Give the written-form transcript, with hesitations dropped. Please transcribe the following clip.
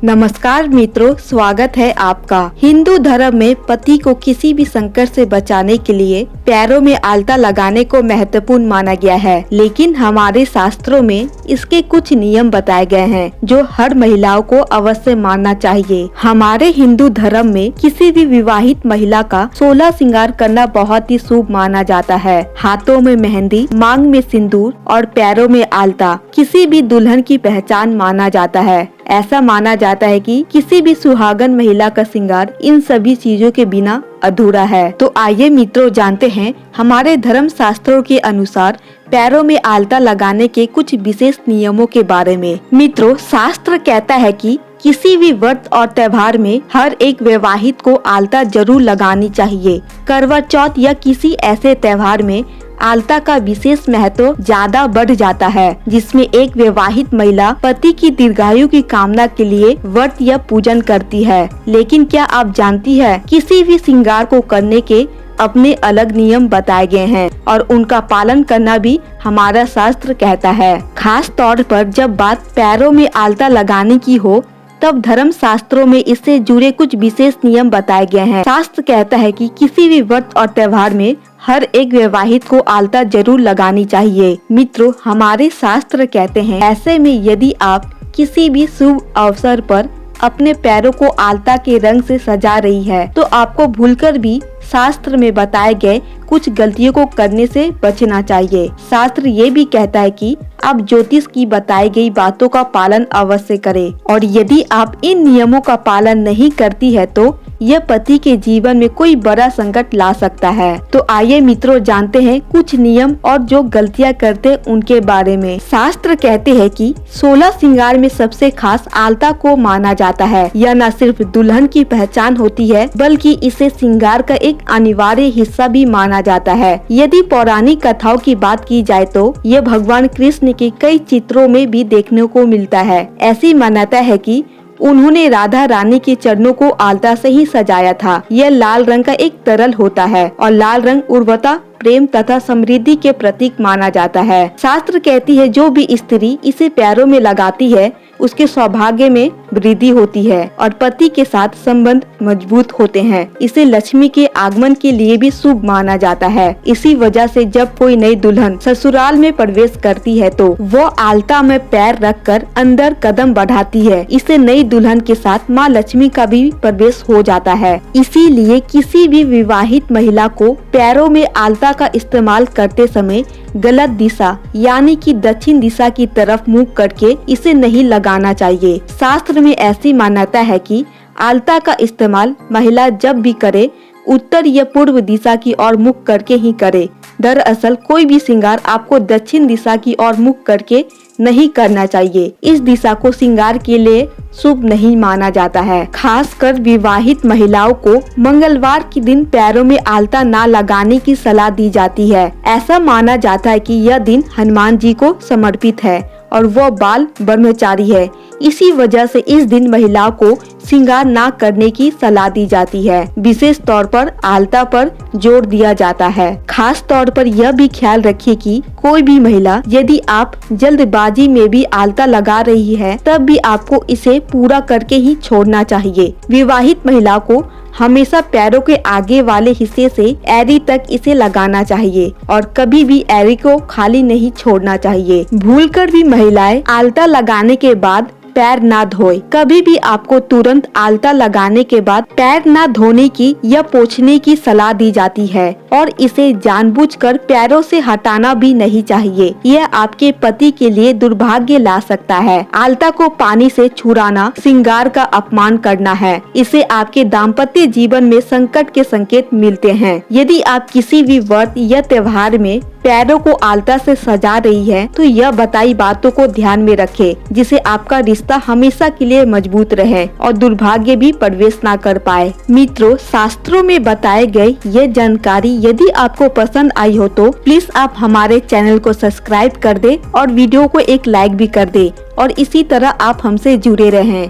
नमस्कार मित्रों, स्वागत है आपका। हिंदू धर्म में पति को किसी भी संकट से बचाने के लिए पैरों में आलता लगाने को महत्वपूर्ण माना गया है, लेकिन हमारे शास्त्रों में इसके कुछ नियम बताए गए हैं जो हर महिलाओं को अवश्य मानना चाहिए। हमारे हिंदू धर्म में किसी भी विवाहित महिला का 16 श्रृंगार करना बहुत ही शुभ माना जाता है। हाथों में मेहंदी, मांग में सिंदूर और पैरों में आलता किसी भी दुल्हन की पहचान माना जाता है। ऐसा माना जाता है कि किसी भी सुहागन महिला का श्रृंगार इन सभी चीजों के बिना अधूरा है। तो आइए मित्रों, जानते हैं हमारे धर्म शास्त्रों के अनुसार पैरों में आलता लगाने के कुछ विशेष नियमों के बारे में। मित्रों, शास्त्र कहता है कि किसी भी व्रत और त्योहार में हर एक विवाहित को आलता जरूर लगानी चाहिए। करवा चौथ या किसी ऐसे त्योहार में आलता का विशेष महत्व ज्यादा बढ़ जाता है, जिसमें एक विवाहित महिला पति की दीर्घायु की कामना के लिए व्रत या पूजन करती है। लेकिन क्या आप जानती है, किसी भी श्रृंगार को करने के अपने अलग नियम बताए गए हैं और उनका पालन करना भी हमारा शास्त्र कहता है। खास तौर पर जब बात पैरों में आलता लगाने की हो, तब धर्म शास्त्रों में इससे जुड़े कुछ विशेष नियम बताए गए हैं। शास्त्र कहता है कि किसी भी व्रत और त्योहार में हर एक विवाहित को आलता जरूर लगानी चाहिए। मित्रों, हमारे शास्त्र कहते हैं ऐसे में यदि आप किसी भी शुभ अवसर पर अपने पैरों को आलता के रंग से सजा रही है, तो आपको भूलकर भी शास्त्र में बताए गए कुछ गलतियों को करने से बचना चाहिए। शास्त्र ये भी कहता है कि आप ज्योतिष की बताई गई बातों का पालन अवश्य करें, और यदि आप इन नियमों का पालन नहीं करती है तो यह पति के जीवन में कोई बड़ा संकट ला सकता है। तो आइए मित्रों, जानते हैं कुछ नियम और जो गलतियां करते उनके बारे में। शास्त्र कहते हैं कि 16 श्रृंगार में सबसे खास आलता को माना जाता है। यह न सिर्फ दुल्हन की पहचान होती है, बल्कि इसे श्रृंगार का एक अनिवार्य हिस्सा भी माना जाता है। यदि पौराणिक कथाओं की बात की जाए तो यह भगवान कृष्ण के कई चित्रों में भी देखने को मिलता है। ऐसी मान्यता है कि उन्होंने राधा रानी के चरणों को आलता से ही सजाया था। यह लाल रंग का एक तरल होता है और लाल रंग उर्वरता, प्रेम तथा समृद्धि के प्रतीक माना जाता है। शास्त्र कहती है जो भी स्त्री इसे पैरों में लगाती है उसके सौभाग्य में वृद्धि होती है और पति के साथ संबंध मजबूत होते हैं। इसे लक्ष्मी के आगमन के लिए भी शुभ माना जाता है। इसी वजह से जब कोई नई दुल्हन ससुराल में प्रवेश करती है तो वो आलता में पैर रखकर अंदर कदम बढ़ाती है। इससे नई दुल्हन के साथ माँ लक्ष्मी का भी प्रवेश हो जाता है। इसीलिए किसी भी विवाहित महिला को पैरों में आलता का इस्तेमाल करते समय गलत दिशा यानी कि दक्षिण दिशा की तरफ मुंह करके इसे नहीं लगाना चाहिए। शास्त्र में ऐसी मान्यता है कि आलता का इस्तेमाल महिला जब भी करे उत्तर या पूर्व दिशा की ओर मुख करके ही करे। दरअसल कोई भी श्रृंगार आपको दक्षिण दिशा की ओर मुख करके नहीं करना चाहिए। इस दिशा को श्रृंगार के लिए शुभ नहीं माना जाता है। खासकर विवाहित महिलाओं को मंगलवार के दिन पैरों में आलता ना लगाने की सलाह दी जाती है। ऐसा माना जाता है कि यह दिन हनुमान जी को समर्पित है और वो बाल ब्रह्मचारी है। इसी वजह से इस दिन महिलाओं को श्रृंगार ना करने की सलाह दी जाती है। विशेष तौर पर आलता पर जोर दिया जाता है। खास तौर पर यह भी ख्याल रखिए कि कोई भी महिला यदि आप जल्दबाजी में भी आलता लगा रही है, तब भी आपको इसे पूरा करके ही छोड़ना चाहिए। विवाहित महिला को हमेशा पैरों के आगे वाले हिस्से से एड़ी तक इसे लगाना चाहिए और कभी भी एड़ी को खाली नहीं छोड़ना चाहिए। भूलकर भी महिलाएं आलता लगाने के बाद पैर ना धोए। कभी भी आपको तुरंत आलता लगाने के बाद पैर ना धोने की या पोंछने की सलाह दी जाती है और इसे जानबूझकर पैरों से हटाना भी नहीं चाहिए। यह आपके पति के लिए दुर्भाग्य ला सकता है। आलता को पानी से छुड़ाना श्रृंगार का अपमान करना है। इसे आपके दाम्पत्य जीवन में संकट के संकेत मिलते हैं। यदि आप किसी भी व्रत या त्योहार में पैरों को आलता से सजा रही है तो यह बताई बातों को ध्यान में रखे, जिसे आपका रिश्ता हमेशा के लिए मजबूत रहे और दुर्भाग्य भी प्रवेश ना कर पाए। मित्रों, शास्त्रों में बताए गए ये जानकारी यदि आपको पसंद आई हो तो प्लीज आप हमारे चैनल को सब्सक्राइब कर दे और वीडियो को एक लाइक भी कर दे और इसी तरह आप हमसे जुड़े रहें।